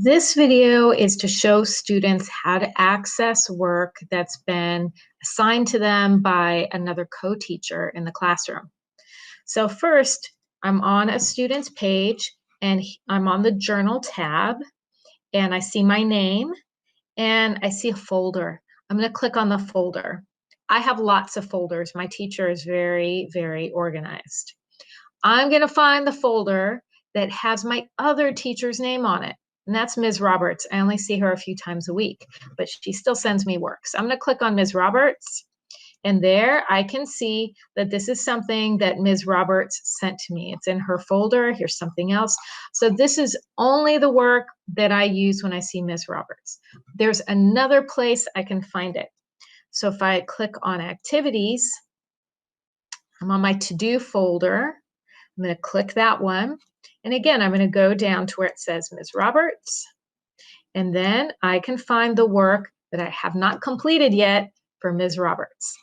This video is to show students how to access work that's been assigned to them by another co-teacher in the classroom. So first, I'm on a student's page and I'm on the journal tab and I see my name and I see a folder. I'm going to click on the folder. I have lots of folders. My teacher is very, very organized. I'm going to find the folder that has my other teacher's name on it. And that's Ms. Roberts. I only see her a few times a week, but she still sends me work. So I'm going to click on Ms. Roberts. And there I can see that this is something that Ms. Roberts sent to me. It's in her folder. Here's something else. So this is only the work that I use when I see Ms. Roberts. There's another place I can find it. So if I click on activities, I'm on my to-do folder. I'm going to click that one. And again, I'm going to go down to where it says Ms. Roberts. And then I can find the work that I have not completed yet for Ms. Roberts.